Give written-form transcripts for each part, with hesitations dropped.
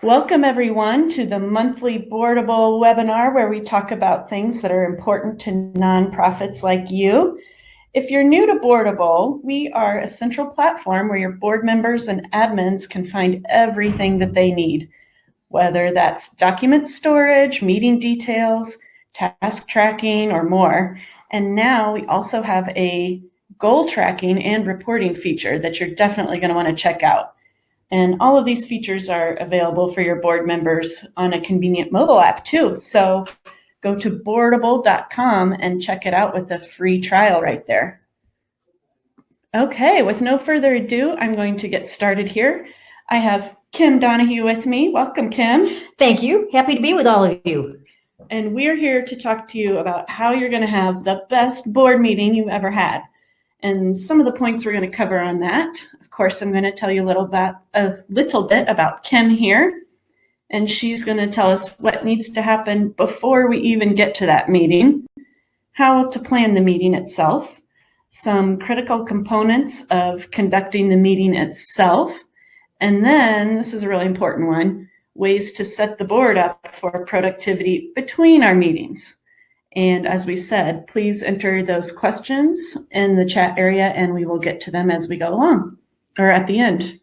Welcome everyone to the monthly Boardable webinar where we talk about things that are important to nonprofits like you. If you're new to Boardable, we are a central platform where your board members and admins can find everything that they need, whether that's document storage, meeting details, task tracking, or more. And now we also have a goal tracking and reporting feature that you're definitely going to want to check out. And all of these features are available for your board members on a convenient mobile app too. So go to boardable.com and check it out with a free trial right there. Okay, with no further ado, I'm going to get started here. I have Kim Donahue with me. Welcome, Kim. Thank you. Happy to be with all of you. And we're here to talk to you about how you're going to have the best board meeting you've ever had. And some of the points we're going to cover on that. Of course, I'm going to tell you a little bit about Kim here. And she's going to tell us what needs to happen before we even get to that meeting, how to plan the meeting itself, some critical components of conducting the meeting itself, and then, this is a really important one, ways to set the board up for productivity between our meetings. And as we said, please enter those questions in the chat area and we will get to them as we go along or at the end.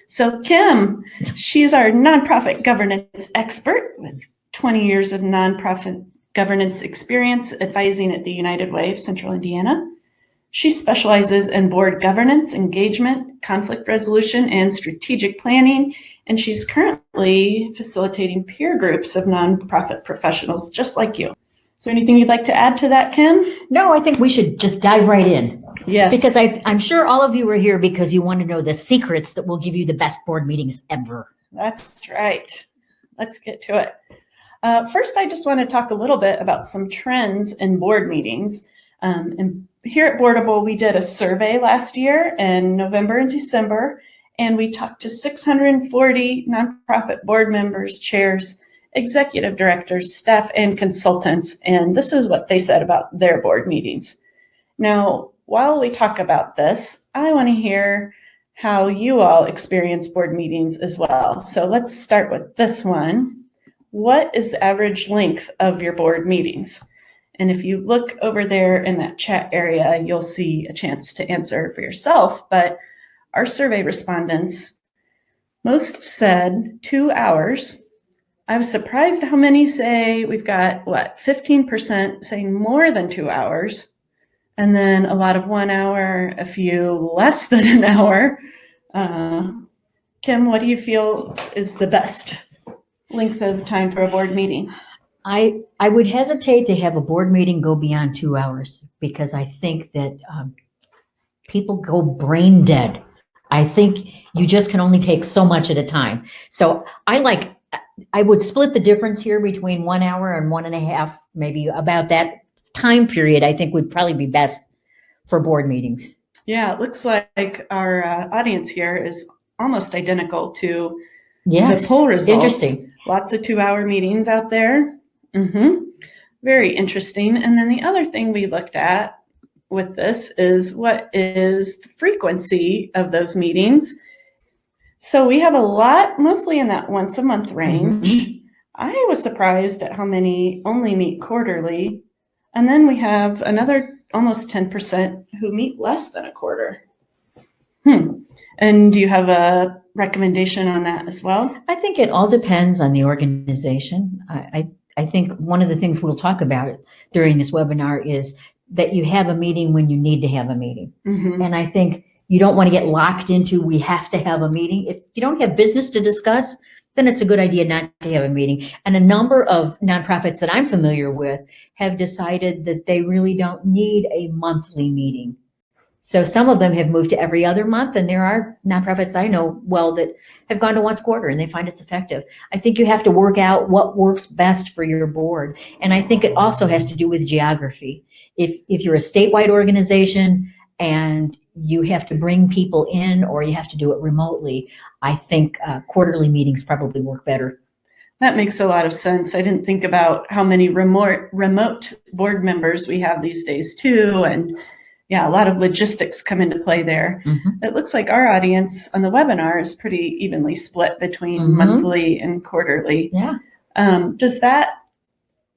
So Kim, she's our nonprofit governance expert with 20 years of nonprofit governance experience advising at the United Way of Central Indiana. She specializes in board governance, engagement, conflict resolution, and strategic planning. And she's currently facilitating peer groups of nonprofit professionals just like you. Is there anything you'd like to add to that, Kim? No, I think we should just dive right in. Yes. Because I'm sure all of you are here because you want to know the secrets that will give you the best board meetings ever. That's right. Let's get to it. First, I just want to talk a little bit about some trends in board meetings. And here at Boardable, we did a survey last year in November and December, and we talked to 640 nonprofit board members, chairs, executive directors, staff, and consultants, and this is what they said about their board meetings. Now, while we talk about this, I want to hear how you all experience board meetings as well. So let's start with this one. What is the average length of your board meetings? And if you look over there in that chat area, you'll see a chance to answer for yourself, but our survey respondents, most said 2 hours. I was surprised how many say we've got, 15% saying more than 2 hours, and then a lot of 1 hour, a few less than an hour. Kim, what do you feel is the best length of time for a board meeting? I would hesitate to have a board meeting go beyond 2 hours because I think that people go brain dead. I think you just can only take so much at a time. So I would split the difference here between 1 hour and 1.5, maybe about that time period, I think would probably be best for board meetings. Yeah, it looks like our audience here is almost identical to the poll results. Interesting. Lots of 2 hour meetings out there. Very interesting. And then the other thing we looked at with this is what is the frequency of those meetings. So we have a lot, mostly in that once a month range. I was surprised at how many only meet quarterly. And then we have another almost 10% who meet less than a quarter. And do you have a recommendation on that as well? I think it all depends on the organization. I think one of the things we'll talk about during this webinar is that you have a meeting when you need to have a meeting. And I think you don't want to get locked into we have to have a meeting. If you don't have business to discuss, then it's a good idea not to have a meeting. And a number of nonprofits that I'm familiar with have decided that they really don't need a monthly meeting. So some of them have moved to every other month, and there are nonprofits I know well that have gone to once a quarter and they find it's effective. I think you have to work out what works best for your board. And I think it also has to do with geography. If you're a statewide organization and you have to bring people in or you have to do it remotely, I think quarterly meetings probably work better. That makes a lot of sense. I didn't think about how many remote board members we have these days too. And yeah, a lot of logistics come into play there. It looks like our audience on the webinar is pretty evenly split between monthly and quarterly. Yeah. Does that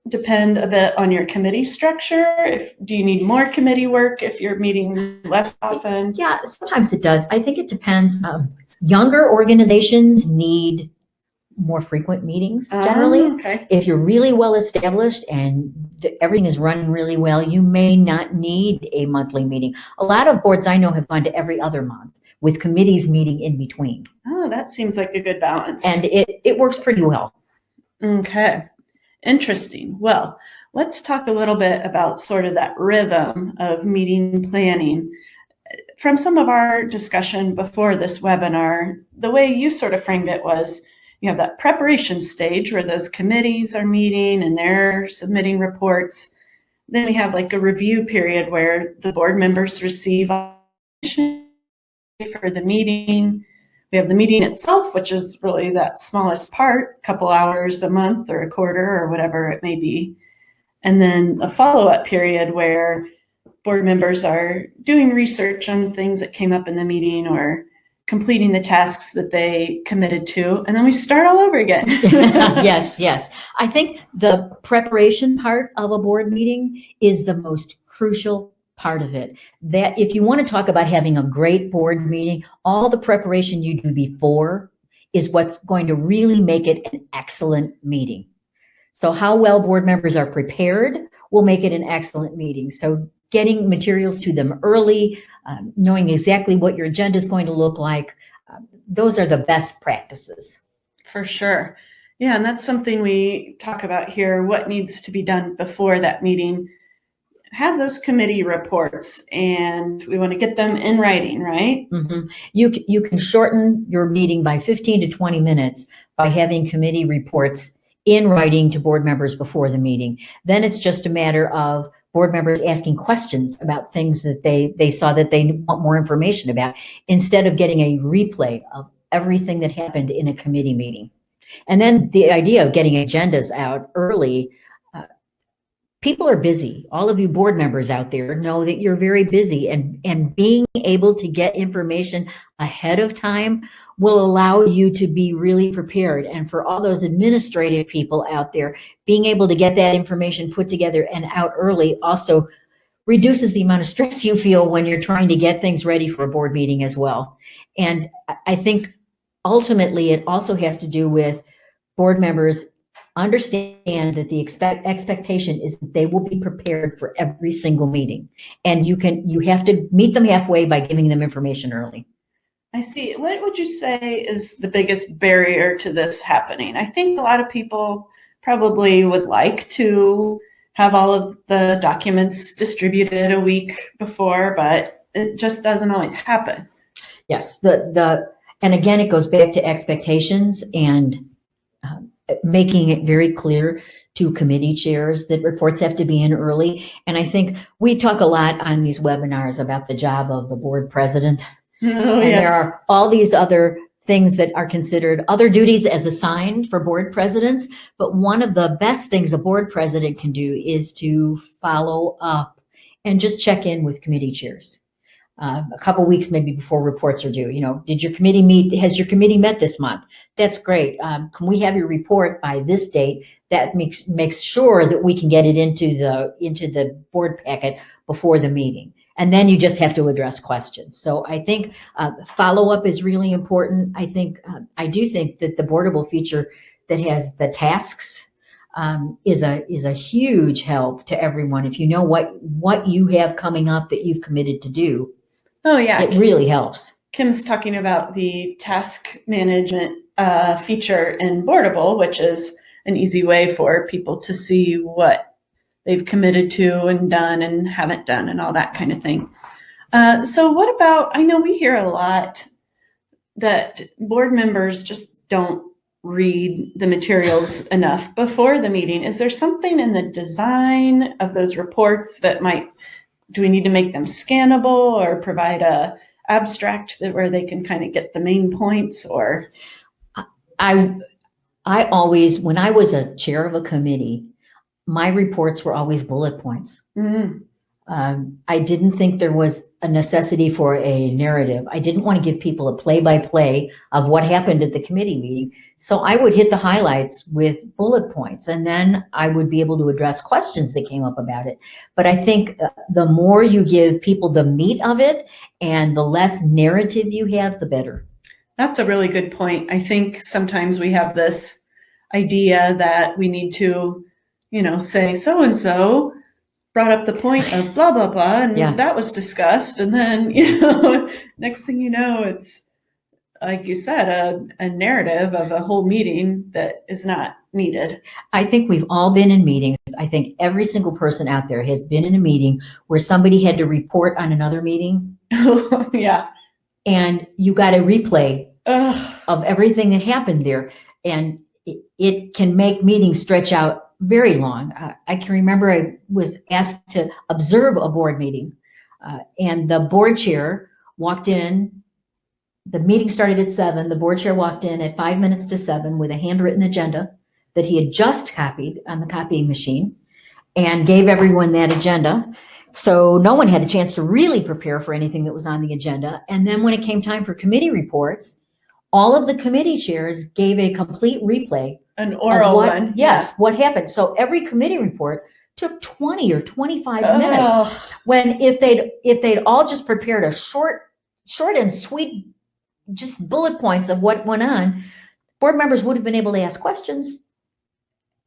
depend a bit on your committee structure? Do you need more committee work if you're meeting less often? Yeah, sometimes it does. I think it depends. Younger organizations need more frequent meetings generally. Okay. If you're really well established and everything is running really well, you may not need a monthly meeting. A lot of boards I know have gone to every other month with committees meeting in between. Oh, that seems like a good balance. And it works pretty well. Okay. Interesting. Well, let's talk a little bit about sort of that rhythm of meeting planning. From some of our discussion before this webinar, the way you sort of framed it was you have that preparation stage where those committees are meeting and they're submitting reports. Then we have like a review period where the board members receive information for the meeting. We have the meeting itself, which is really that smallest part, a couple hours a month or a quarter or whatever it may be. And then a follow-up period where board members are doing research on things that came up in the meeting or completing the tasks that they committed to. And then we start all over again. Yes, yes. I think the preparation part of a board meeting is the most crucial part of it. That if you want to talk about having a great board meeting, all the preparation you do before is what's going to really make it an excellent meeting. So how well board members are prepared will make it an excellent meeting. So getting materials to them early, knowing exactly what your agenda is going to look like, those are the best practices. For sure. Yeah, and that's something we talk about here, what needs to be done before that meeting. Have those committee reports and we want to get them in writing, right? You can shorten your meeting by 15 to 20 minutes by having committee reports in writing to board members before the meeting. Then it's just a matter of board members asking questions about things that they saw that they want more information about, instead of getting a replay of everything that happened in a committee meeting. And then the idea of getting agendas out early, people are busy. All of you board members out there know that you're very busy, and being able to get information ahead of time will allow you to be really prepared. And for all those administrative people out there, being able to get that information put together and out early also reduces the amount of stress you feel when you're trying to get things ready for a board meeting as well. And I think ultimately it also has to do with board members understand that the expectation is that they will be prepared for every single meeting. And you have to meet them halfway by giving them information early. I see. What would you say is the biggest barrier to this happening? I think a lot of people probably would like to have all of the documents distributed a week before, but it just doesn't always happen. Yes, and again, it goes back to expectations and making it very clear to committee chairs that reports have to be in early. And I think we talk a lot on these webinars about the job of the board president. Oh, and yes. There are all these other things that are considered other duties as assigned for board presidents. But one of the best things a board president can do is to follow up and just check in with committee chairs. A couple weeks maybe before reports are due. Did your committee meet? Has your committee met this month? That's great. Can we have your report by this date? That makes sure that we can get it into the board packet before the meeting. And then you just have to address questions. So I think follow-up is really important. I do think that the Boardable feature that has the tasks is a huge help to everyone. If you know what you have coming up that you've committed to do. Oh, yeah. It really helps. Kim's talking about the task management feature in Boardable, which is an easy way for people to see what they've committed to and done and haven't done and all that kind of thing. So what about, I know we hear a lot that board members just don't read the materials enough before the meeting. Is there something in the design of those reports that do we need to make them scannable or provide a abstract where they can kind of get the main points? Or I always, when I was a chair of a committee, my reports were always bullet points. I didn't think there was a necessity for a narrative. I didn't want to give people a play-by-play of what happened at the committee meeting. So I would hit the highlights with bullet points, and then I would be able to address questions that came up about it. But I think the more you give people the meat of it and the less narrative you have, the better. That's a really good point. I think sometimes we have this idea that we need to, say so-and-so brought up the point of blah, blah, blah, and that was discussed. And then, next thing you know, it's, like you said, a narrative of a whole meeting that is not needed. I think we've all been in meetings. I think every single person out there has been in a meeting where somebody had to report on another meeting. Yeah. And you got a replay of everything that happened there. And it can make meetings stretch out very long. I can remember I was asked to observe a board meeting, and the board chair walked in. The meeting started at 7. The board chair walked in at 5 minutes to 7 with a handwritten agenda that he had just copied on the copying machine and gave everyone that agenda. So no one had a chance to really prepare for anything that was on the agenda. And then when it came time for committee reports, all of the committee chairs gave a complete replay. An oral one. Yes, what happened. So every committee report took 20 or 25 minutes. When if they'd all just prepared a short and sweet, just bullet points of what went on, board members would have been able to ask questions,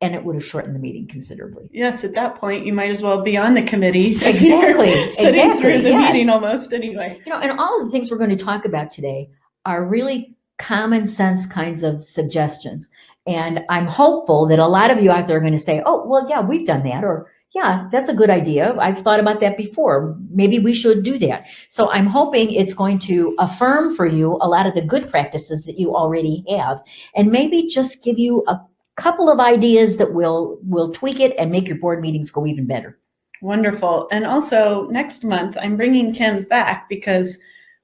and it would have shortened the meeting considerably. Yes, at that point, you might as well be on the committee. Exactly. Sitting through the meeting almost anyway. And all of the things we're going to talk about today are really common sense kinds of suggestions. And I'm hopeful that a lot of you out there are going to say, oh, well, yeah, we've done that. Or, yeah, that's a good idea. I've thought about that before. Maybe we should do that. So I'm hoping it's going to affirm for you a lot of the good practices that you already have, and maybe just give you a couple of ideas that will tweak it and make your board meetings go even better. Wonderful. And also next month, I'm bringing Kim back because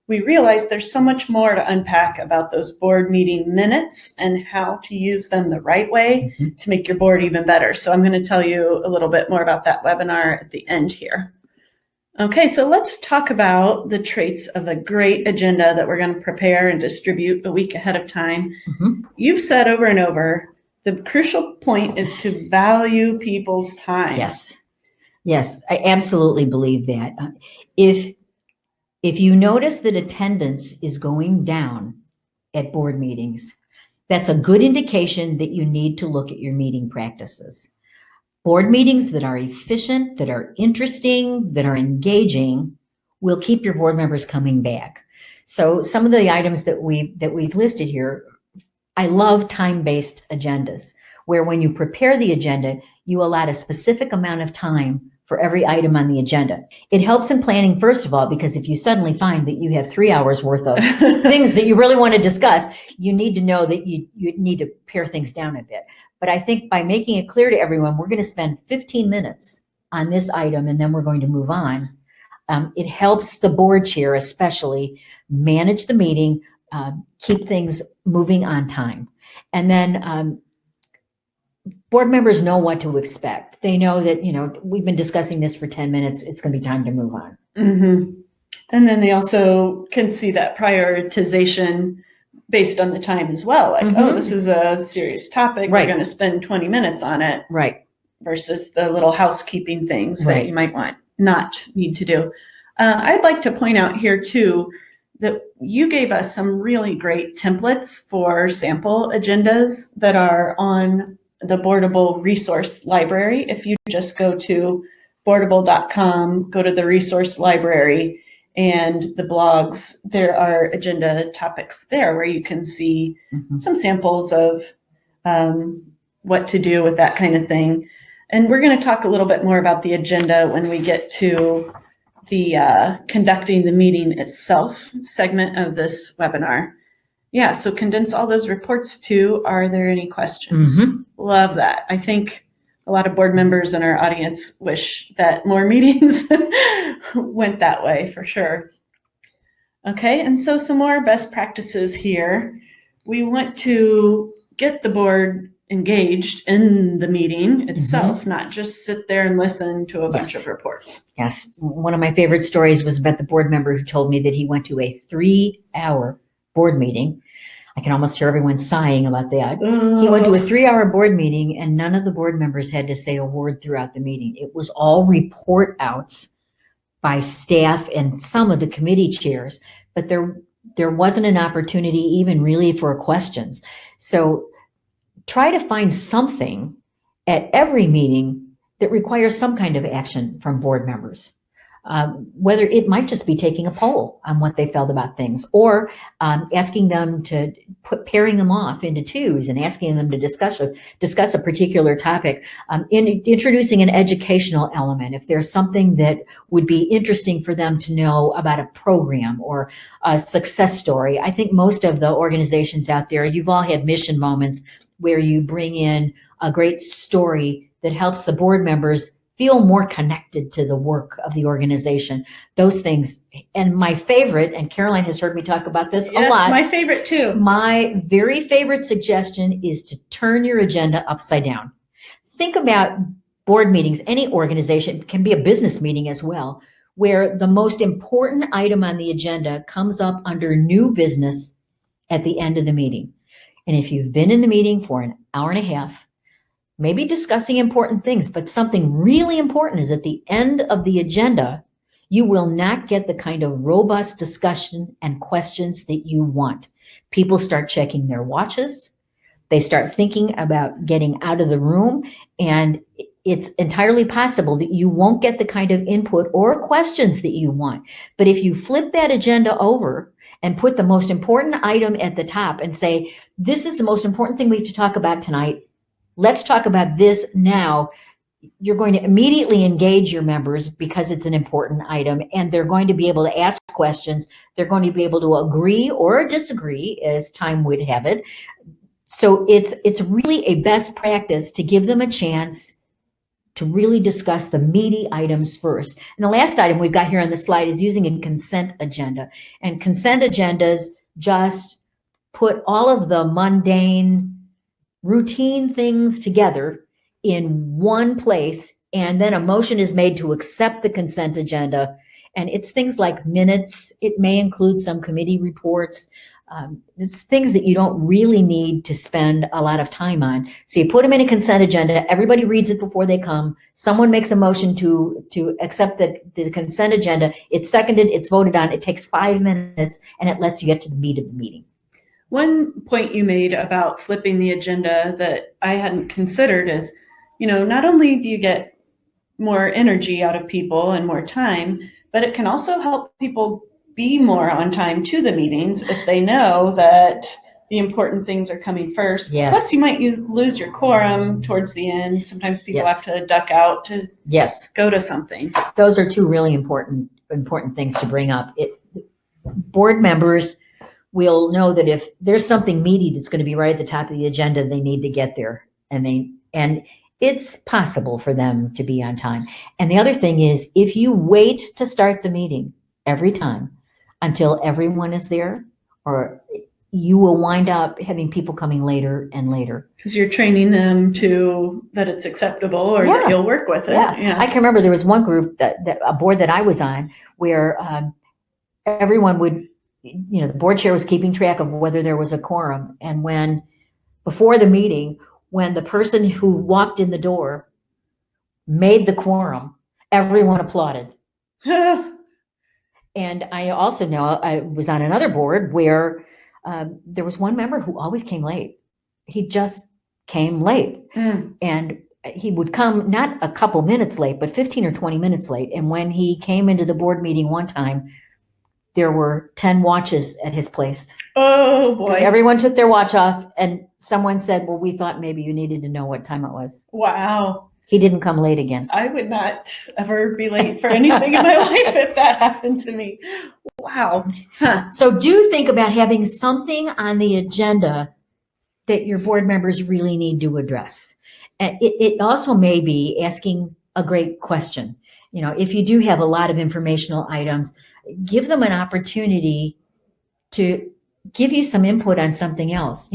we realized there's so much more to unpack about those board meeting minutes and how to use them the right way to make your board even better. So I'm going to tell you a little bit more about that webinar at the end here. Okay, so let's talk about the traits of a great agenda that we're going to prepare and distribute a week ahead of time. You've said over and over, the crucial point is to value people's time. Yes, I absolutely believe that. If you notice that attendance is going down at board meetings, that's a good indication that you need to look at your meeting practices. Board meetings that are efficient, that are interesting, that are engaging will keep your board members coming back. So some of the items that we've listed here, I love time-based agendas, where when you prepare the agenda, you allot a specific amount of time for every item on the agenda. It helps in planning, first of all, because if you suddenly find that you have 3 hours worth of things that you really want to discuss, you need to know that you need to pare things down a bit. But I think by making it clear to everyone, we're going to spend 15 minutes on this item and then we're going to move on. It helps the board chair especially manage the meeting, keep things moving on time. And then board members know what to expect. They know that, we've been discussing this for 10 minutes. It's going to be time to move on. And then they also can see that prioritization based on the time as well. Like, oh, this is a serious topic. We're going to spend 20 minutes on it. Right. Versus the little housekeeping things that you might not need to do. I'd like to point out here too, that you gave us some really great templates for sample agendas that are on the Boardable resource library. If you just go to boardable.com, go to the resource library and the blogs, there are agenda topics there where you can see some samples of what to do with that kind of thing. And we're going to talk a little bit more about the agenda when we get to the conducting the meeting itself segment of this webinar. Yeah, so condense all those reports too. Are there any questions? Love that. I think a lot of board members in our audience wish that more meetings went that way for sure. Okay, and so some more best practices here. We want to get the board engaged in the meeting itself, not just sit there and listen to a bunch of reports. Yes. One of my favorite stories was about the board member who told me that he went to a 3-hour board meeting. I can almost hear everyone sighing about that. He went to a 3-hour board meeting and none of the board members had to say a word throughout the meeting. It was all report outs by staff and some of the committee chairs, but there wasn't an opportunity even really for questions. So try to find something at every meeting that requires some kind of action from board members. Whether it might just be taking a poll on what they felt about things, or asking them to pairing them off into twos and asking them to discuss a particular topic, introducing an educational element. If there's something that would be interesting for them to know about a program or a success story. I think most of the organizations out there, you've all had mission moments where you bring in a great story that helps the board members feel more connected to the work of the organization. Those things. And my favorite, and Caroline has heard me talk about this a lot. Yes, my favorite too. My very favorite suggestion is to turn your agenda upside down. Think about board meetings. Any organization, can be a business meeting as well, where the most important item on the agenda comes up under new business at the end of the meeting. And if you've been in the meeting for an hour and a half, maybe discussing important things, but something really important is at the end of the agenda, you will not get the kind of robust discussion and questions that you want. People start checking their watches. They start thinking about getting out of the room, and it's entirely possible that you won't get the kind of input or questions that you want. But if you flip that agenda over and put the most important item at the top and say, this is the most important thing we have to talk about tonight, let's talk about this now, you're going to immediately engage your members because it's an important item, and they're going to be able to ask questions. They're going to be able to agree or disagree as time would have it. So it's really a best practice to give them a chance to really discuss the meaty items first. And the last item we've got here on the slide is using a consent agenda. And consent agendas just put all of the mundane, routine things together in one place, and then a motion is made to accept the consent agenda. And it's things like minutes. It may include some committee reports. It's things that you don't really need to spend a lot of time on. So you put them in a consent agenda. Everybody reads it before they come. Someone makes a motion to accept the consent agenda. It's seconded. It's voted on. It takes 5 minutes, and it lets you get to the meat of the meeting. One point you made about flipping the agenda that I hadn't considered is, not only do you get more energy out of people and more time, but it can also help people be more on time to the meetings if they know that the important things are coming first. Yes. Plus, you might lose your quorum towards the end. Sometimes people Yes. have to duck out to go to something. Those are two really important things to bring up. Board members will know that if there's something meaty that's going to be right at the top of the agenda, they need to get there, and it's possible for them to be on time. And the other thing is, if you wait to start the meeting every time until everyone is there, or you will wind up having people coming later and later. Because you're training them that it's acceptable, or that you'll work with it. Yeah. I can remember there was one group that a board that I was on where everyone would, the board chair was keeping track of whether there was a quorum. And before the meeting, when the person who walked in the door made the quorum, everyone applauded. And I also know I was on another board where there was one member who always came late. He just came late. And he would come not a couple minutes late, but 15 or 20 minutes late. And when he came into the board meeting one time, there were 10 watches at his place. Oh boy. Everyone took their watch off, and someone said, well, we thought maybe you needed to know what time it was. Wow. He didn't come late again. I would not ever be late for anything in my life if that happened to me. Wow. Huh. So do think about having something on the agenda that your board members really need to address. And it also may be asking a great question. If you do have a lot of informational items, give them an opportunity to give you some input on something else.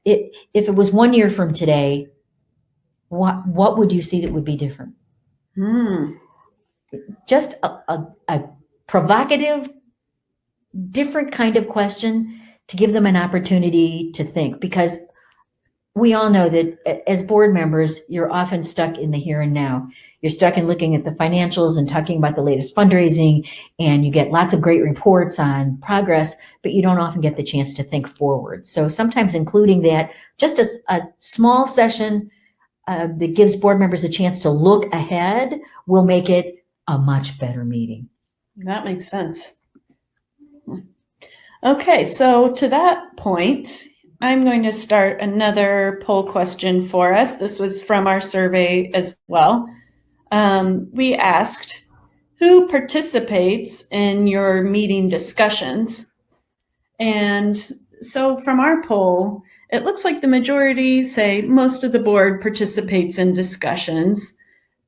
if it was 1 year from today, what would you see that would be different? Just a provocative, different kind of question to give them an opportunity to think, because we all know that as board members, you're often stuck in the here and now. You're stuck in looking at the financials and talking about the latest fundraising, and you get lots of great reports on progress, but you don't often get the chance to think forward. So sometimes including that, just a small session that gives board members a chance to look ahead will make it a much better meeting. That makes sense. Okay, so to that point, I'm going to start another poll question for us. This was from our survey as well. We asked, who participates in your meeting discussions? And so from our poll, it looks like the majority say most of the board participates in discussions.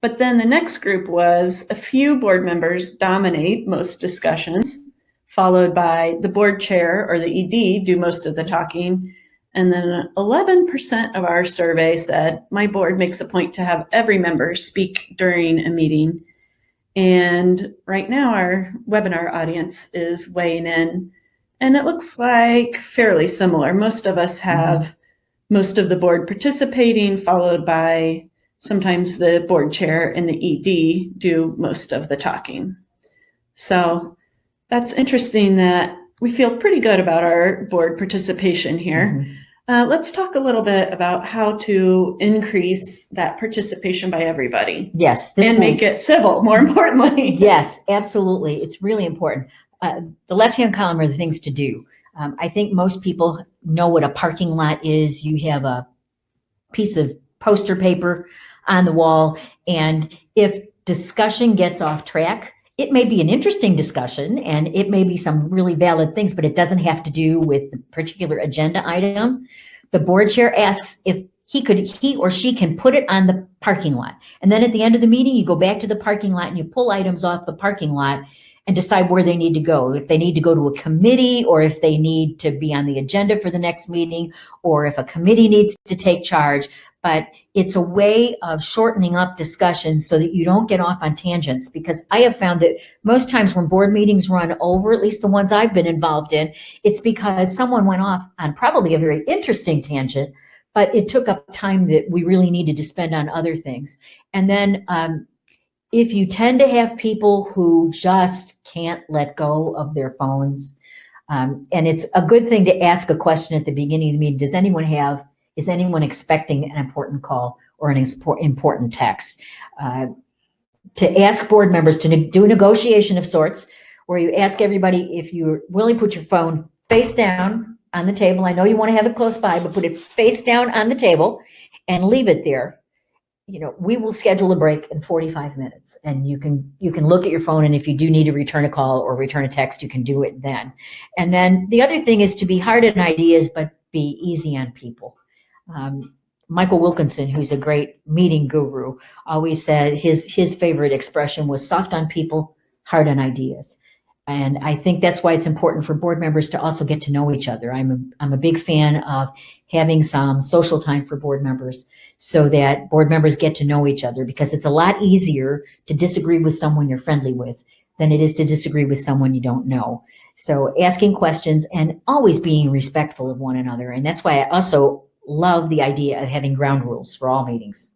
But then the next group was a few board members dominate most discussions, followed by the board chair or the ED do most of the talking. And then 11% of our survey said, my board makes a point to have every member speak during a meeting. And right now our webinar audience is weighing in, and it looks like fairly similar. Most of us have most of the board participating, followed by sometimes the board chair and the ED do most of the talking. So that's interesting that we feel pretty good about our board participation here. Let's talk a little bit about how to increase that participation by everybody. Yes. And make it civil, more importantly. Yes, absolutely. It's really important. The left-hand column are the things to do. I think most people know what a parking lot is. You have a piece of poster paper on the wall, and if discussion gets off track, it may be an interesting discussion and it may be some really valid things, but it doesn't have to do with the particular agenda item. The board chair asks if he or she can put it on the parking lot. And then at the end of the meeting, you go back to the parking lot and you pull items off the parking lot and decide where they need to go. If they need to go to a committee, or if they need to be on the agenda for the next meeting, or if a committee needs to take charge. But it's a way of shortening up discussions so that you don't get off on tangents, because I have found that most times when board meetings run over, at least the ones I've been involved in, it's because someone went off on probably a very interesting tangent, but it took up time that we really needed to spend on other things. And then if you tend to have people who just can't let go of their phones, and it's a good thing to ask a question at the beginning of the meeting, is anyone expecting an important call or an important text? To ask board members to do a negotiation of sorts, where you ask everybody, if you're willing, put your phone face down on the table. I know you want to have it close by, but put it face down on the table and leave it there. You know, we will schedule a break in 45 minutes, and you can look at your phone, and if you do need to return a call or return a text, you can do it then. And then the other thing is to be hard on ideas, but be easy on people. Michael Wilkinson, who's a great meeting guru, always said his favorite expression was soft on people, hard on ideas. And I think that's why it's important for board members to also get to know each other. I'm a big fan of having some social time for board members so that board members get to know each other, because it's a lot easier to disagree with someone you're friendly with than it is to disagree with someone you don't know. So asking questions and always being respectful of one another. And that's why I also love the idea of having ground rules for all meetings.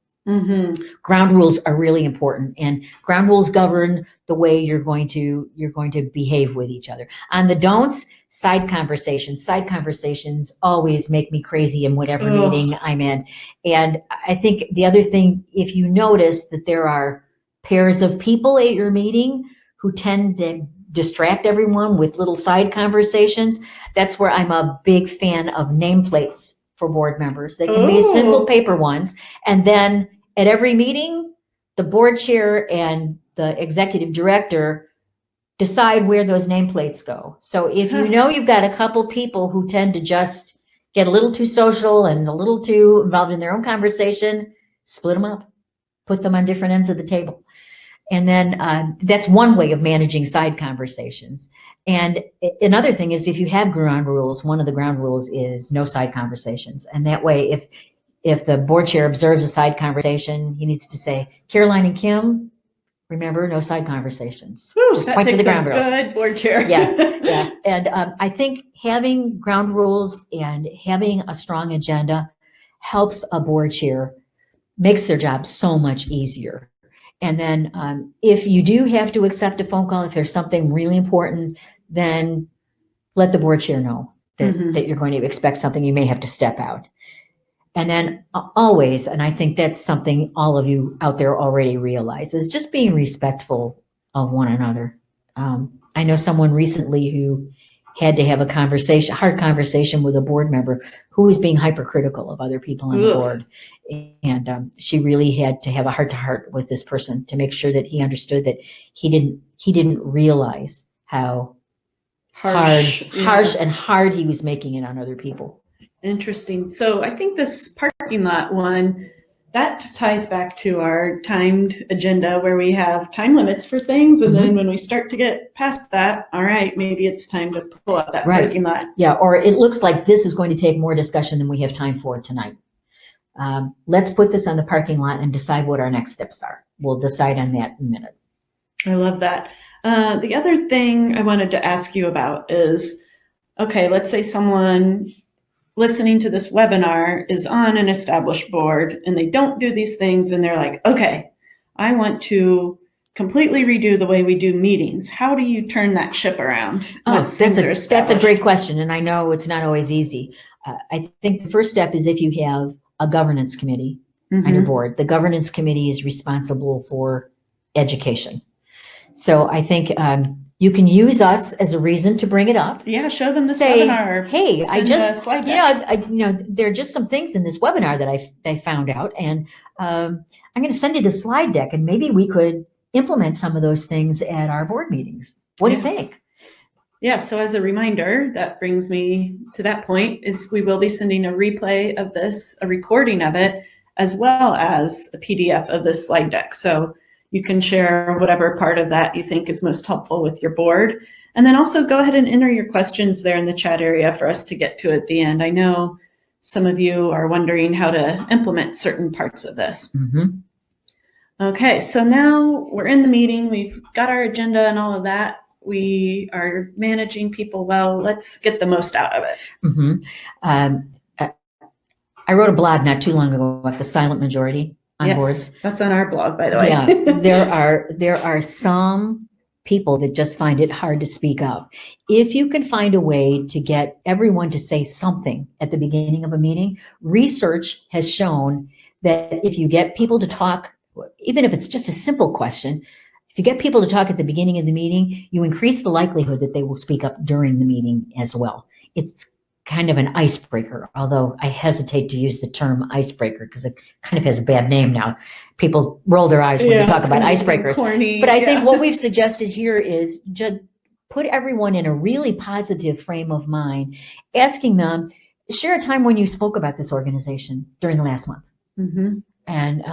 Ground rules are really important, and ground rules govern the way you're going to behave with each other. On the don'ts, side conversations. Side conversations always make me crazy in whatever meeting I'm in. And I think the other thing, if you notice that there are pairs of people at your meeting who tend to distract everyone with little side conversations, that's where I'm a big fan of nameplates for board members. They can be simple paper ones, and then at every meeting, the board chair and the executive director decide where those nameplates go. So if you know you've got a couple people who tend to just get a little too social and a little too involved in their own conversation, split them up, put them on different ends of the table. And then that's one way of managing side conversations. And another thing is if you have ground rules, one of the ground rules is no side conversations. And that way, if the board chair observes a side conversation, he needs to say, Caroline and Kim, remember, no side conversations. Whew, just that point to the takes ground a rules. good board chair. Yeah. And I think having ground rules and having a strong agenda helps a board chair, makes their job so much easier. And then if you do have to accept a phone call, if there's something really important, then let the board chair know that you're going to expect something, you may have to step out. And then always, and I think that's something all of you out there already realize, is just being respectful of one another. I know someone recently who had to have a hard conversation with a board member who was being hypercritical of other people on the board. And she really had to have a heart-to-heart with this person to make sure that he understood that he didn't realize how harsh and hard he was making it on other people. Interesting. So I think this parking lot one, that ties back to our timed agenda where we have time limits for things. And then when we start to get past that, all right, maybe it's time to pull up that parking lot. Yeah, or it looks like this is going to take more discussion than we have time for tonight. Let's put this on the parking lot and decide what our next steps are. We'll decide on that in a minute. I love that. The other thing I wanted to ask you about is, okay, let's say someone listening to this webinar is on an established board and they don't do these things and they're like, okay, I want to completely redo the way we do meetings. How do you turn that ship around? That's a great question. And I know it's not always easy. I think the first step is if you have a governance committee on your board. The governance committee is responsible for education. So I think you can use us as a reason to bring it up. Yeah, show them this webinar. Hey, I just, there are just some things in this webinar that I found out, and I'm going to send you the slide deck, and maybe we could implement some of those things at our board meetings. What do you think? Yeah, so as a reminder, that brings me to that point, is we will be sending a replay of this, a recording of it, as well as a PDF of this slide deck. So you can share whatever part of that you think is most helpful with your board. And then also go ahead and enter your questions there in the chat area for us to get to at the end. I know some of you are wondering how to implement certain parts of this. Okay, so now we're in the meeting. We've got our agenda and all of that. We are managing people well. Let's get the most out of it. I wrote a blog not too long ago about the silent majority on boards. That's on our blog, by the way. Yeah, there are some people that just find it hard to speak up. If you can find a way to get everyone to say something at the beginning of a meeting, research has shown that if you get people to talk, even if it's just a simple question, if you get people to talk at the beginning of the meeting, you increase the likelihood that they will speak up during the meeting as well. It's kind of an icebreaker, although I hesitate to use the term icebreaker because it kind of has a bad name now. People roll their eyes when they talk about icebreakers. Corny, but I think what we've suggested here is just put everyone in a really positive frame of mind, asking them, share a time when you spoke about this organization during the last month. And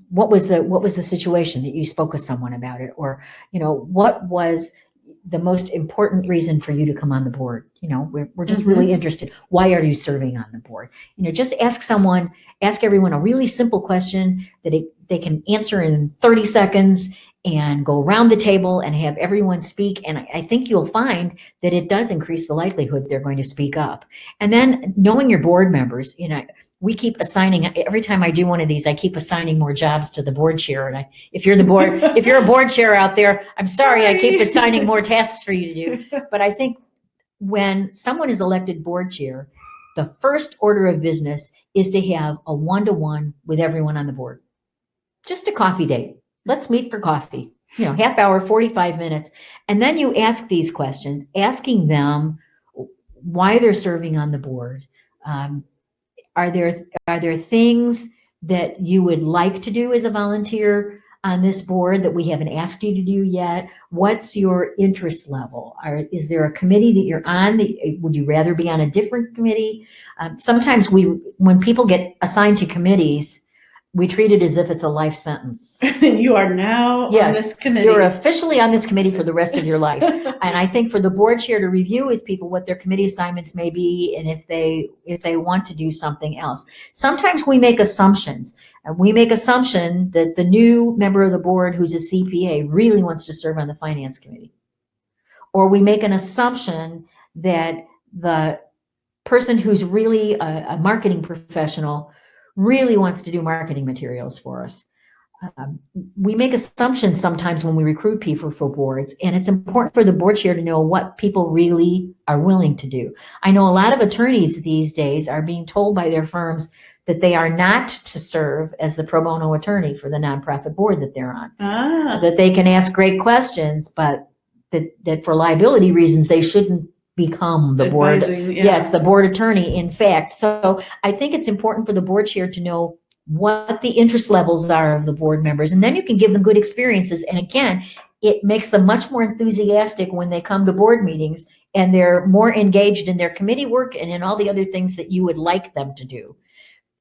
what was the situation that you spoke with someone about it? Or, what was the most important reason for you to come on the board? We're just really interested. Why are you serving on the board? Just ask everyone a really simple question that they can answer in 30 seconds and go around the table and have everyone speak. And I think you'll find that it does increase the likelihood they're going to speak up. And then knowing your board members, we keep assigning, every time I do one of these, I keep assigning more jobs to the board chair. And if you're a board chair out there, I'm sorry, I keep assigning more tasks for you to do. But I think when someone is elected board chair, the first order of business is to have a one-to-one with everyone on the board. Just a coffee date. Let's meet for coffee, half hour, 45 minutes. And then you ask these questions, asking them why they're serving on the board. Are there things that you would like to do as a volunteer on this board that we haven't asked you to do yet? What's your interest level? Is there a committee that you're on? Would you rather be on a different committee? Sometimes when people get assigned to committees, we treat it as if it's a life sentence. You are now on this committee. You're officially on this committee for the rest of your life. And I think for the board chair to review with people what their committee assignments may be and if they want to do something else. Sometimes we make assumptions. We make assumption that the new member of the board who's a CPA really wants to serve on the finance committee. Or we make an assumption that the person who's really a marketing professional really wants to do marketing materials for us. We make assumptions sometimes when we recruit people for boards, and it's important for the board chair to know what people really are willing to do. I know a lot of attorneys these days are being told by their firms that they are not to serve as the pro bono attorney for the nonprofit board that they're on. That they can ask great questions, but that for liability reasons, they shouldn't become the board. Yes, the board attorney, in fact. So I think it's important for the board chair to know what the interest levels are of the board members, and then you can give them good experiences. And again, it makes them much more enthusiastic when they come to board meetings and they're more engaged in their committee work and in all the other things that you would like them to do.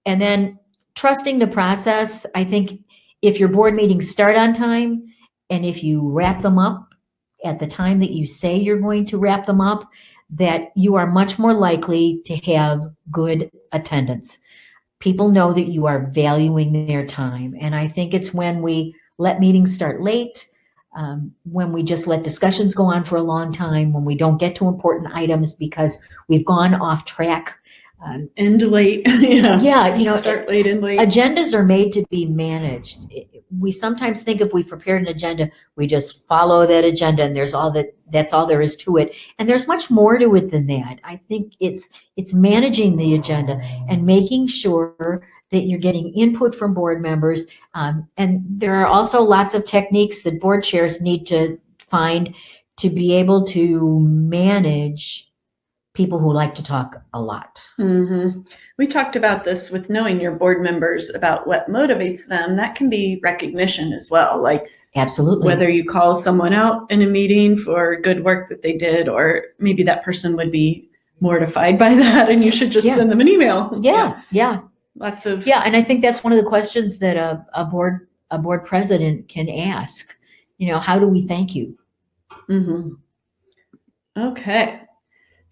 And then trusting the process. I think if your board meetings start on time and if you wrap them up at the time that you say you're going to wrap them up, that you are much more likely to have good attendance. People know that you are valuing their time. And I think it's when we let meetings start late, when we just let discussions go on for a long time, when we don't get to important items because we've gone off track. End late. Yeah, start late and late. Agendas are made to be managed. We sometimes think if we prepared an agenda, we just follow that agenda and that's all there is to it. And there's much more to it than that. I think it's managing the agenda and making sure that you're getting input from board members. And there are also lots of techniques that board chairs need to find to be able to manage people who like to talk a lot. Mm-hmm. We talked about this with knowing your board members about what motivates them. That can be recognition as well. Like absolutely, whether you call someone out in a meeting for good work that they did, or maybe that person would be mortified by that and you should just send them an email. Yeah. Lots of. Yeah. And I think that's one of the questions that a board president can ask, how do we thank you? Mm-hmm. Okay.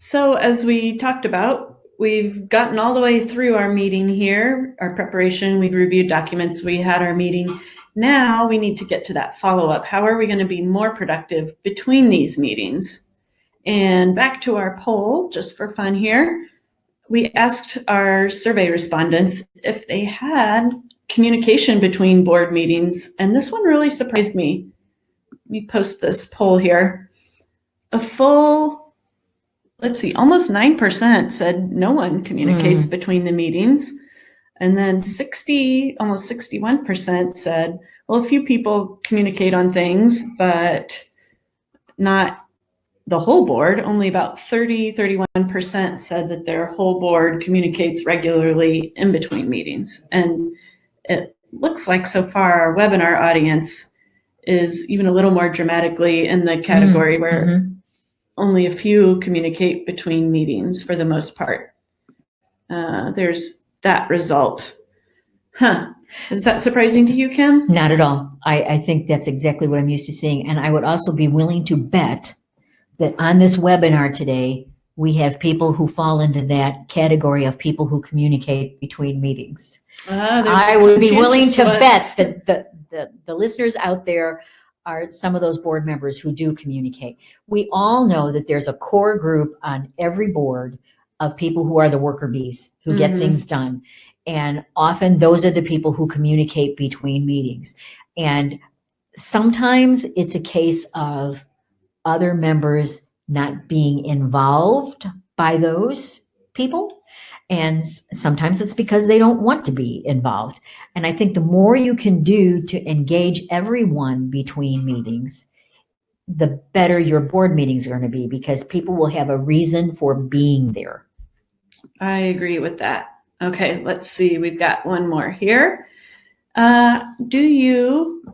So as we talked about, we've gotten all the way through our meeting here, our preparation, we've reviewed documents, we had our meeting. Now we need to get to that follow-up. How are we going to be more productive between these meetings? And back to our poll, just for fun here, we asked our survey respondents if they had communication between board meetings, and this one really surprised me. Let me post this poll here. Almost 9% said no one communicates between the meetings. And then almost 61% said, well, a few people communicate on things, but not the whole board. Only about 31% said that their whole board communicates regularly in between meetings. And it looks like so far our webinar audience is even a little more dramatically in the category where only a few communicate between meetings for the most part. There's that result. Is that surprising to you, Kim? Not at all. I think that's exactly what I'm used to seeing. And I would also be willing to bet that on this webinar today, we have people who fall into that category of people who communicate between meetings. I would be willing to bet that the listeners out there are some of those board members who do communicate. We all know that there's a core group on every board of people who are the worker bees, who get things done. And often those are the people who communicate between meetings. And sometimes it's a case of other members not being involved by those people. And sometimes it's because they don't want to be involved. And I think the more you can do to engage everyone between meetings, the better your board meetings are going to be, because people will have a reason for being there. I agree with that. Okay, let's see. We've got one more here. Do you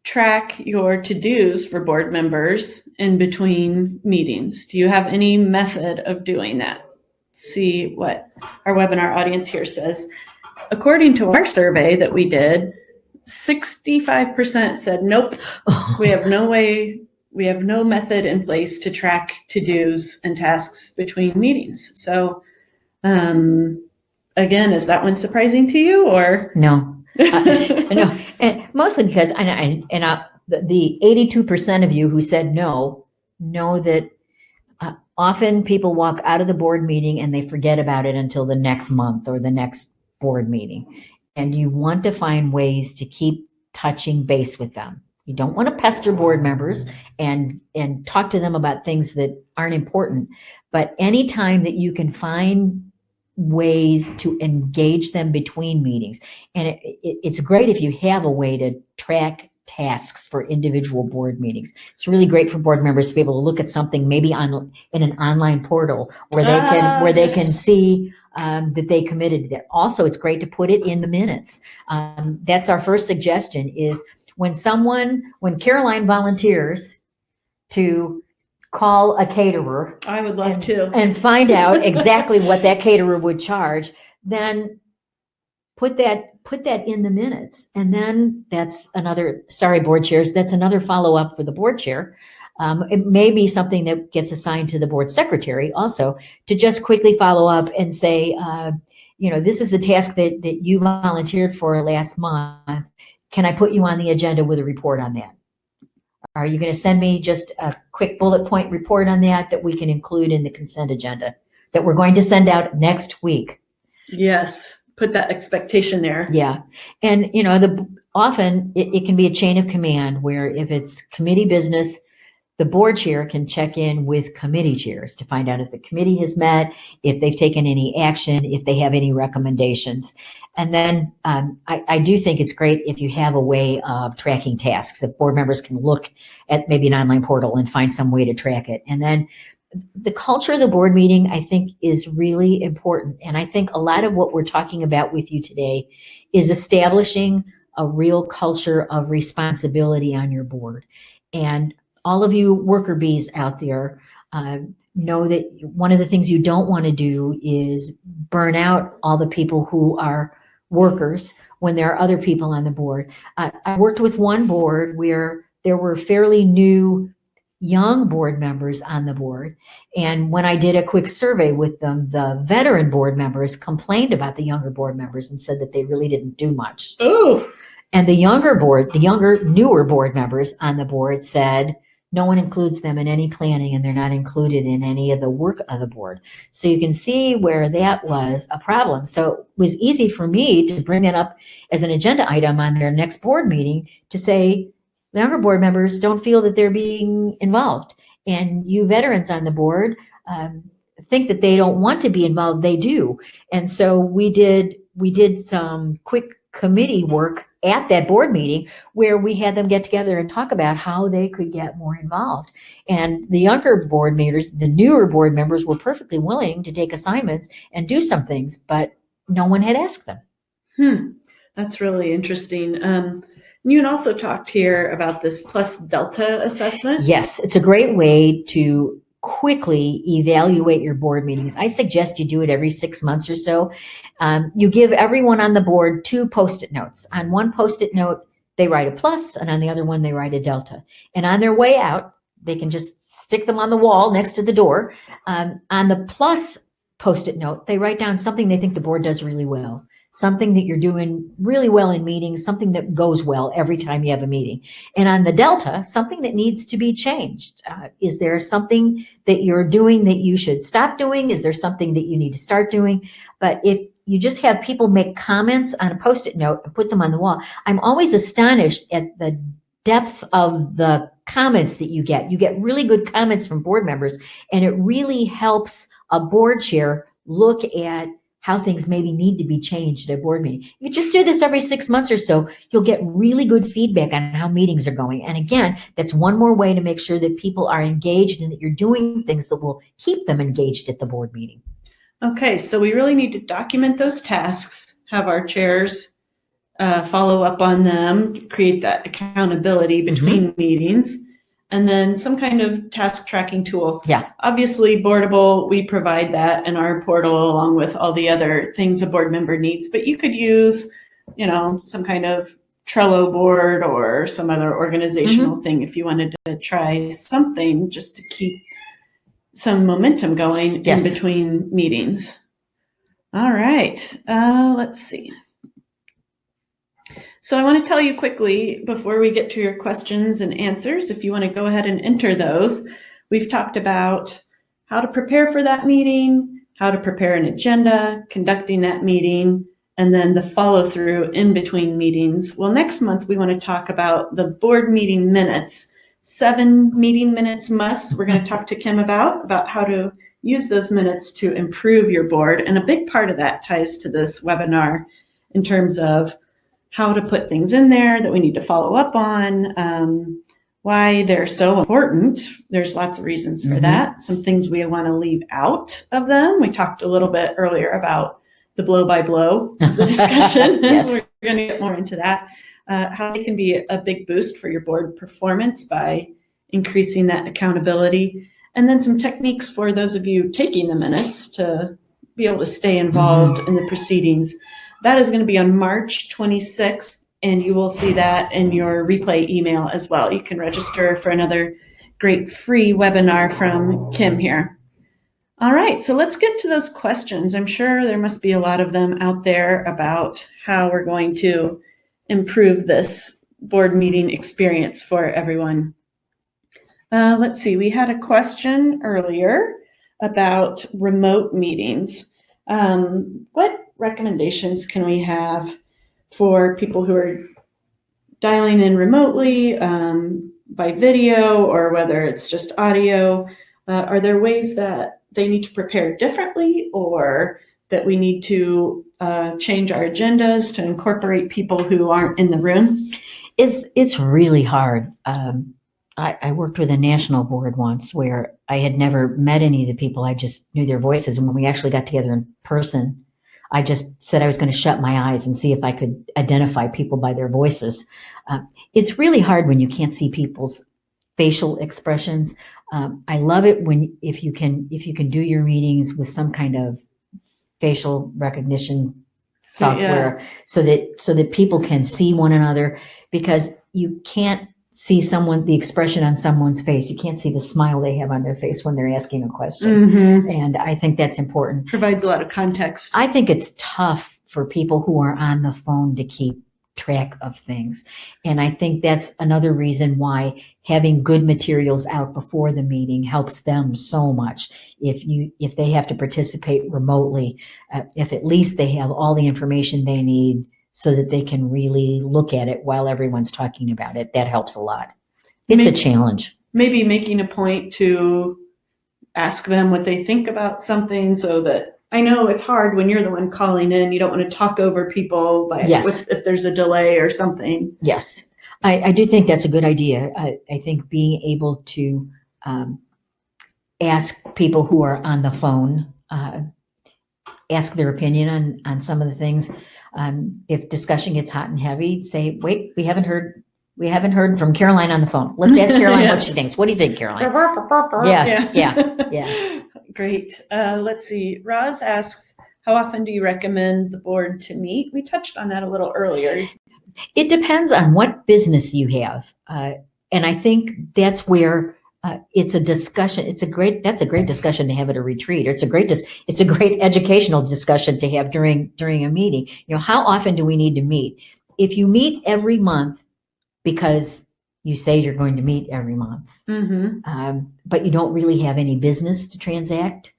track your to-dos for board members in between meetings? Do you have any method of doing that? See what our webinar audience here says. according to our survey that we did, 65% said, nope, we have no way, we have no method in place to track to-dos and tasks between meetings. So, again, is that one surprising to you, or? No, no, and mostly because, the 82% of you who said no, know that often people walk out of the board meeting and they forget about it until the next month or the next board meeting. And you want to find ways to keep touching base with them. You don't want to pester board members and talk to them about things that aren't important. But anytime that you can find ways to engage them between meetings, and it's great if you have a way to track tasks for individual board meetings. It's really great for board members to be able to look at something maybe in an online portal where they can see that they committed to that. Also, it's great to put it in the minutes. That's our first suggestion is when Caroline volunteers to call a caterer. I would love to. And find out exactly what that caterer would charge, then put that in the minutes. And then that's another, sorry, board chairs, that's another follow-up for the board chair. It may be something that gets assigned to the board secretary also to just quickly follow up and say, this is the task that you volunteered for last month. Can I put you on the agenda with a report on that? Are you going to send me just a quick bullet point report on that we can include in the consent agenda that we're going to send out next week? Yes. Put that expectation there. Yeah. And, often it can be a chain of command where if it's committee business, the board chair can check in with committee chairs to find out if the committee has met, if they've taken any action, if they have any recommendations. And then I do think it's great if you have a way of tracking tasks, if board members can look at maybe an online portal and find some way to track it. And then the culture of the board meeting, I think, is really important. And I think a lot of what we're talking about with you today is establishing a real culture of responsibility on your board. And all of you worker bees out there know that one of the things you don't want to do is burn out all the people who are workers when there are other people on the board. I worked with one board where there were fairly new young board members on the board. And when I did a quick survey with them, the veteran board members complained about the younger board members and said that they really didn't do much. Oh. And the newer board members on the board said, no one includes them in any planning and they're not included in any of the work of the board. So you can see where that was a problem. So it was easy for me to bring it up as an agenda item on their next board meeting to say, the younger board members don't feel that they're being involved. And you veterans on the board think that they don't want to be involved. They do. And so we did some quick committee work at that board meeting where we had them get together and talk about how they could get more involved. And the younger board members, the newer board members, were perfectly willing to take assignments and do some things, but no one had asked them. That's really interesting. You had also talked here about this plus delta assessment. Yes, it's a great way to quickly evaluate your board meetings. I suggest you do it every 6 months or so. You give everyone on the board 2 Post-it notes. On one Post-it note, they write a plus, and on the other one, they write a delta. And on their way out, they can just stick them on the wall next to the door. On the plus Post-it note, they write down something they think the board does really well, something that you're doing really well in meetings, something that goes well every time you have a meeting. And on the delta, something that needs to be changed. Is there something that you're doing that you should stop doing? Is there something that you need to start doing? But if you just have people make comments on a Post-it note and put them on the wall, I'm always astonished at the depth of the comments that you get. You get really good comments from board members, and it really helps a board chair look at how things maybe need to be changed at a board meeting. You just do this every 6 months or so, you'll get really good feedback on how meetings are going. And again, that's one more way to make sure that people are engaged and that you're doing things that will keep them engaged at the board meeting. Okay, so we really need to document those tasks, have our chairs follow up on them, create that accountability between meetings. and then some kind of task tracking tool. Yeah. Obviously, Boardable, we provide that in our portal along with all the other things a board member needs, but you could use, some kind of Trello board or some other organizational thing if you wanted to try something just to keep some momentum going in between meetings. All right, let's see. So I want to tell you quickly before we get to your questions and answers, if you want to go ahead and enter those. We've talked about how to prepare for that meeting, how to prepare an agenda, conducting that meeting, and then the follow through in between meetings. Well, next month we want to talk about the board meeting minutes, 7 meeting minutes must. We're going to talk to Kim about how to use those minutes to improve your board. And a big part of that ties to this webinar in terms of how to put things in there that we need to follow up on, why they're so important. There's lots of reasons for that. Some things we want to leave out of them. We talked a little bit earlier about the blow by blow of the discussion. Yes. We're going to get more into that. How they can be a big boost for your board performance by increasing that accountability. And then some techniques for those of you taking the minutes to be able to stay involved in the proceedings. That is going to be on March 26th, and you will see that in your replay email as well. You can register for another great free webinar from Kim here. All right, so let's get to those questions. I'm sure there must be a lot of them out there about how we're going to improve this board meeting experience for everyone. Let's see, we had a question earlier about remote meetings. What recommendations can we have for people who are dialing in remotely by video, or whether it's just audio? Are there ways that they need to prepare differently, or that we need to change our agendas to incorporate people who aren't in the room? It's really hard. I worked with a national board once where I had never met any of the people. I just knew their voices. And when we actually got together in person, I just said I was going to shut my eyes and see if I could identify people by their voices. It's really hard when you can't see people's facial expressions. I love it if you can do your meetings with some kind of facial recognition software, so that people can see one another, because you can't see the expression on someone's face. You can't see the smile they have on their face when they're asking a question. And I think that's important. Provides a lot of context. I think it's tough for people who are on the phone to keep track of things. And I think that's another reason why having good materials out before the meeting helps them so much. If they have to participate remotely, if at least they have all the information they need so that they can really look at it while everyone's talking about it, that helps a lot. It's a challenge. Maybe making a point to ask them what they think about something, so that I know it's hard when you're the one calling in. You don't want to talk over people if there's a delay or something. Yes, I do think that's a good idea. I think being able to ask people who are on the phone, ask their opinion on some of the things. If discussion gets hot and heavy, say, wait, we haven't heard from Caroline on the phone. Let's ask Caroline what she thinks. What do you think, Caroline? Yeah. Great. Let's see. Roz asks, how often do you recommend the board to meet? We touched on that a little earlier. It depends on what business you have. And I think that's where it's a discussion. That's a great discussion to have at a retreat. Or it's a great educational discussion to have during a meeting. How often do we need to meet? If you meet every month because you say you're going to meet every month, but you don't really have any business to transact,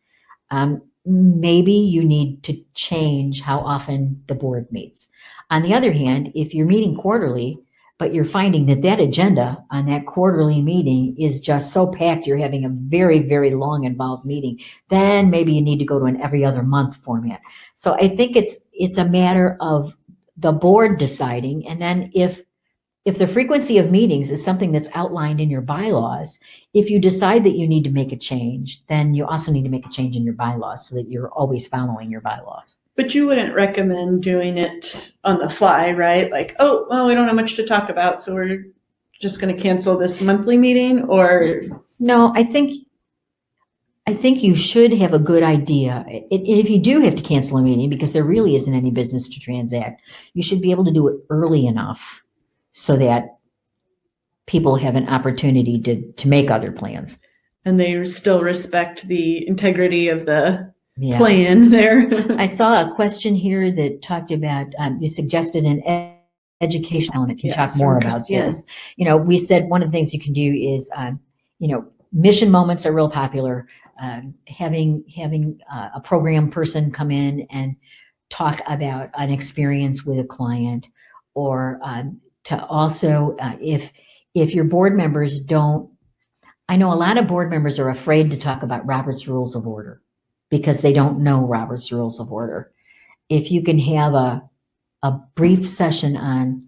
maybe you need to change how often the board meets. On the other hand, if you're meeting quarterly, but you're finding that agenda on that quarterly meeting is just so packed, you're having a very, very long involved meeting, then maybe you need to go to an every other month format. So I think it's a matter of the board deciding. And then if the frequency of meetings is something that's outlined in your bylaws, if you decide that you need to make a change, then you also need to make a change in your bylaws so that you're always following your bylaws. But you wouldn't recommend doing it on the fly, right? Like, oh, well, we don't have much to talk about, so we're just going to cancel this monthly meeting, or? No, I think you should have a good idea. If you do have to cancel a meeting because there really isn't any business to transact, you should be able to do it early enough so that people have an opportunity to make other plans. And they still respect the integrity of the Yeah. plan there. I saw a question here that talked about, you suggested an education element. Can you talk more about this? You know, we said one of the things you can do is, you know, mission moments are real popular. Having a program person come in and talk about an experience with a client, or to also, if your board members don't, I know a lot of board members are afraid to talk about Robert's Rules of Order because they don't know Robert's Rules of Order. If you can have a brief session on,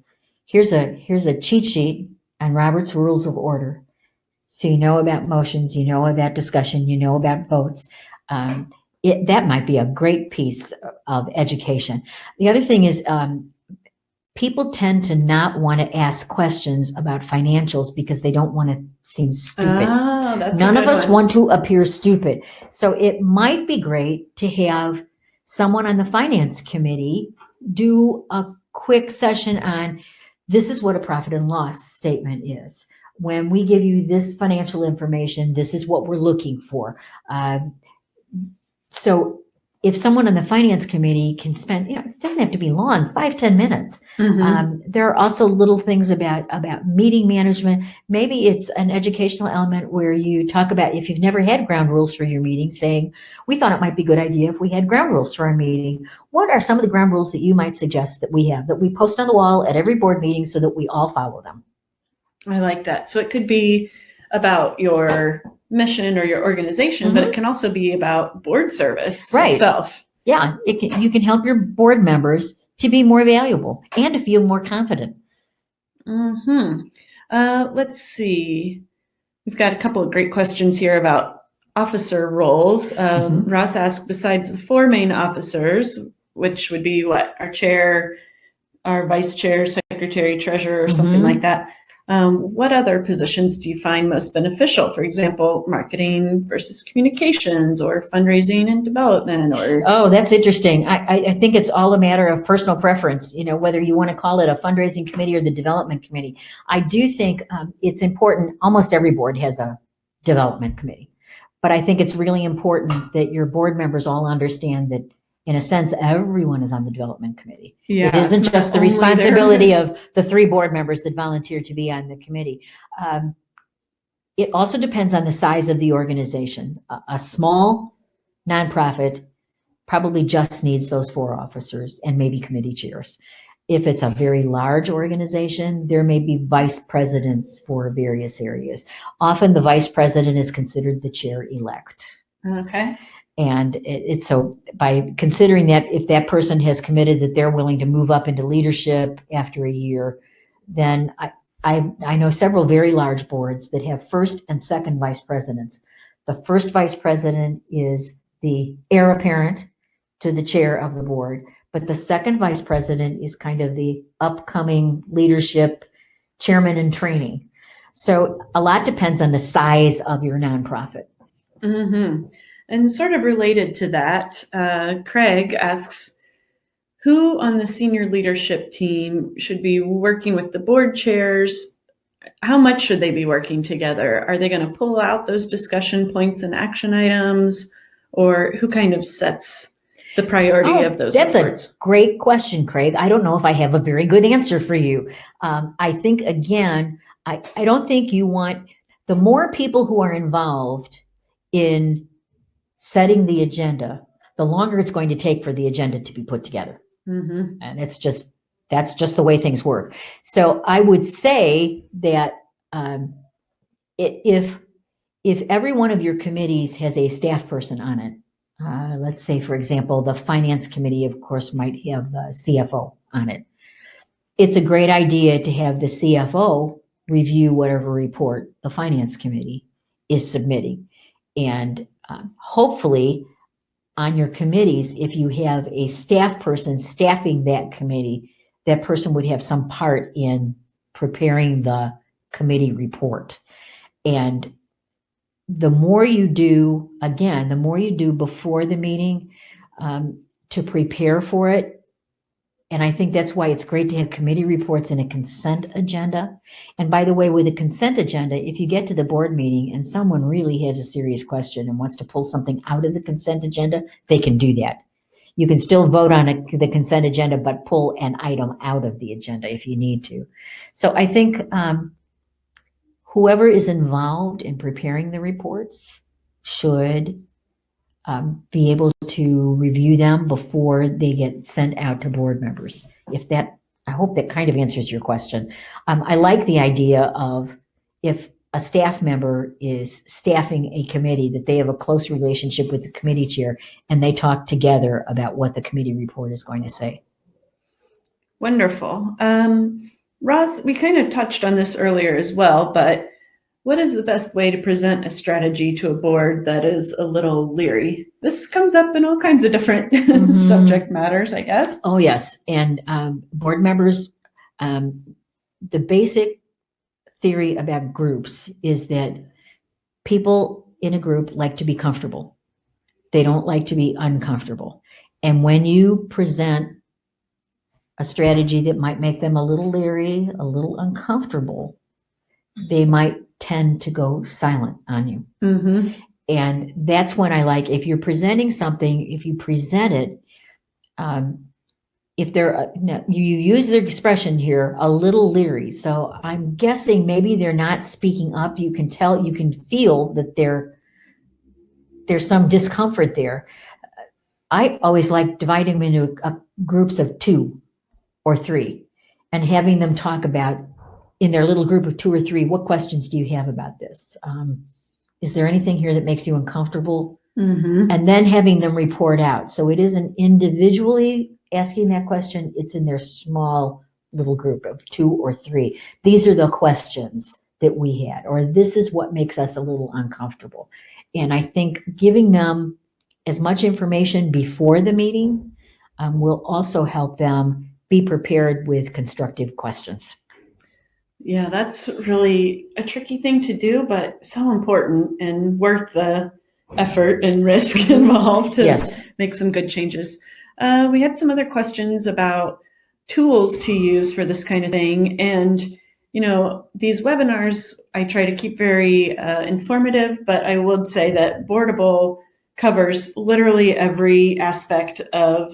here's a cheat sheet on Robert's Rules of Order. So you know about motions, you know about discussion, you know about votes. That might be a great piece of education. The other thing is, people tend to not want to ask questions about financials because they don't want to seem stupid. None of us want to appear stupid. So it might be great to have someone on the finance committee do a quick session on, this is what a profit and loss statement is. When we give you this financial information, this is what we're looking for. So if someone on the finance committee can spend, you know, it doesn't have to be long, 5-10 minutes. There are also little things about meeting management. Maybe it's an educational element where you talk about, if you've never had ground rules for your meeting, saying, we thought it might be a good idea if we had ground rules for our meeting. What are some of the ground rules that you might suggest that we have, that we post on the wall at every board meeting so that we all follow them? I like that. So it could be about your mission or your organization, but it can also be about board service itself. Yeah, you can help your board members to be more valuable and to feel more confident. Let's see. We've got a couple of great questions here about officer roles. Ross asked, besides the 4 main officers, which would be what? Our chair, our vice chair, secretary, treasurer, or something like that. What other positions do you find most beneficial? For example, marketing versus communications, or fundraising and development, or? Oh, that's interesting. I think it's all a matter of personal preference, you know, whether you want to call it a fundraising committee or the development committee. I do think it's important. Almost every board has a development committee, but I think it's really important that your board members all understand that, in a sense, everyone is on the development committee. It isn't just the responsibility of the 3 board members that volunteer to be on the committee. It also depends on the size of the organization. A small nonprofit probably just needs those 4 officers and maybe committee chairs. If it's a very large organization, there may be vice presidents for various areas. Often the vice president is considered the chair-elect. Okay. And it's so, by considering that, if that person has committed that they're willing to move up into leadership after a year, then I know several very large boards that have first and second vice presidents. The first vice president is the heir apparent to the chair of the board, but the second vice president is kind of the upcoming leadership chairman in training. So a lot depends on the size of your nonprofit. And sort of related to that, Craig asks, who on the senior leadership team should be working with the board chairs? How much should they be working together? Are they going to pull out those discussion points and action items, or who kind of sets the priority of those reports? A great question, Craig. I don't know if I have a very good answer for you. I think, again, I don't think you want, the more people who are involved in setting the agenda, the longer it's going to take for the agenda to be put together. And that's just the way things work. So I would say that if every one of your committees has a staff person on it, let's say, for example, the finance committee, of course, might have the CFO on it. It's a great idea to have the CFO review whatever report the finance committee is submitting. And hopefully on your committees, if you have a staff person staffing that committee, that person would have some part in preparing the committee report. And the more you do, again, the more you do before the meeting to prepare for it. And I think that's why it's great to have committee reports and a consent agenda. And by the way, with a consent agenda, if you get to the board meeting and someone really has a serious question and wants to pull something out of the consent agenda, they can do that. You can still vote on the consent agenda, but pull an item out of the agenda if you need to. So I think whoever is involved in preparing the reports should be able to review them before they get sent out to board members. I hope that kind of answers your question. I like the idea of if a staff member is staffing a committee, that they have a close relationship with the committee chair and they talk together about what the committee report is going to say. Wonderful. Roz, we kind of touched on this earlier as well, but what is the best way to present a strategy to a board that is a little leery? This comes up in all kinds of different subject matters, I guess. Oh, yes. And board members, the basic theory about groups is that people in a group like to be comfortable. They don't like to be uncomfortable. And when you present a strategy that might make them a little leery, a little uncomfortable, they might tend to go silent on you. Mm-hmm. And that's when I like, if you're presenting something, if you present it, if they're, you use the expression here, a little leery. So I'm guessing maybe they're not speaking up. You can tell, you can feel that there's some discomfort there. I always like dividing them into groups of 2 or 3 and having them talk about, in their little group of 2 or 3, what questions do you have about this? Is there anything here that makes you uncomfortable? Mm-hmm. And then having them report out. So it isn't individually asking that question, it's in their small little group of 2 or 3. These are the questions that we had, or this is what makes us a little uncomfortable. And I think giving them as much information before the meeting will also help them be prepared with constructive questions. Yeah, that's really a tricky thing to do, but so important and worth the effort and risk involved to make some good changes. We had some other questions about tools to use for this kind of thing. And, you know, these webinars, I try to keep very informative, but I would say that Boardable covers literally every aspect of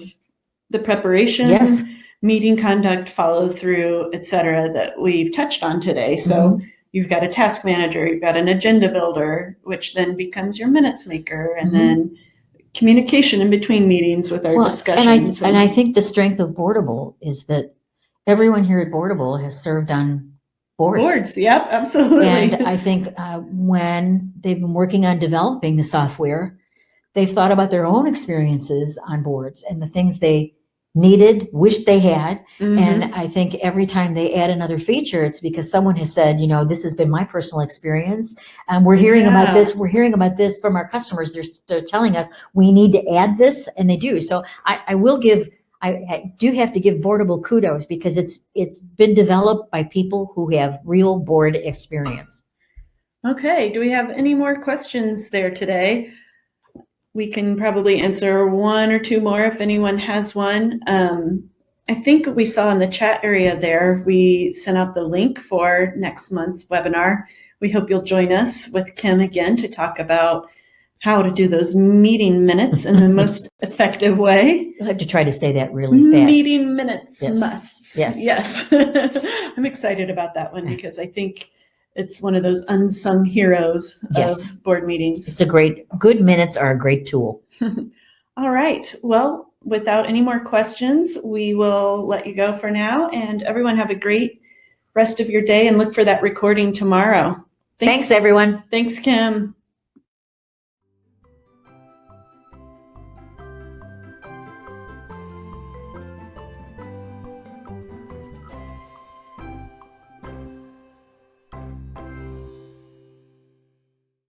the preparation, meeting conduct, follow through, et cetera, that we've touched on today. So you've got a task manager, you've got an agenda builder, which then becomes your minutes maker, and then communication in between meetings with our discussions. And I think the strength of Boardable is that everyone here at Boardable has served on boards. Yep, absolutely. And I think when they've been working on developing the software, they've thought about their own experiences on boards and the things they needed, wished they had. And I think every time they add another feature, it's because someone has said, you know, this has been my personal experience. And we're hearing about this. We're hearing about this from our customers. They're telling us we need to add this, and they do. So I do have to give Boardable kudos because it's been developed by people who have real board experience. Okay. Do we have any more questions there today? We can probably answer 1 or 2 more if anyone has one. I think we saw in the chat area there, we sent out the link for next month's webinar. We hope you'll join us with Kim again to talk about how to do those meeting minutes in the most effective way. You'll have to try to say that really fast. Meeting minutes musts. Yes. I'm excited about that one because I think it's one of those unsung heroes of board meetings. Good minutes are a great tool. All right. Well, without any more questions, we will let you go for now. And everyone have a great rest of your day and look for that recording tomorrow. Thanks everyone. Thanks, Kim.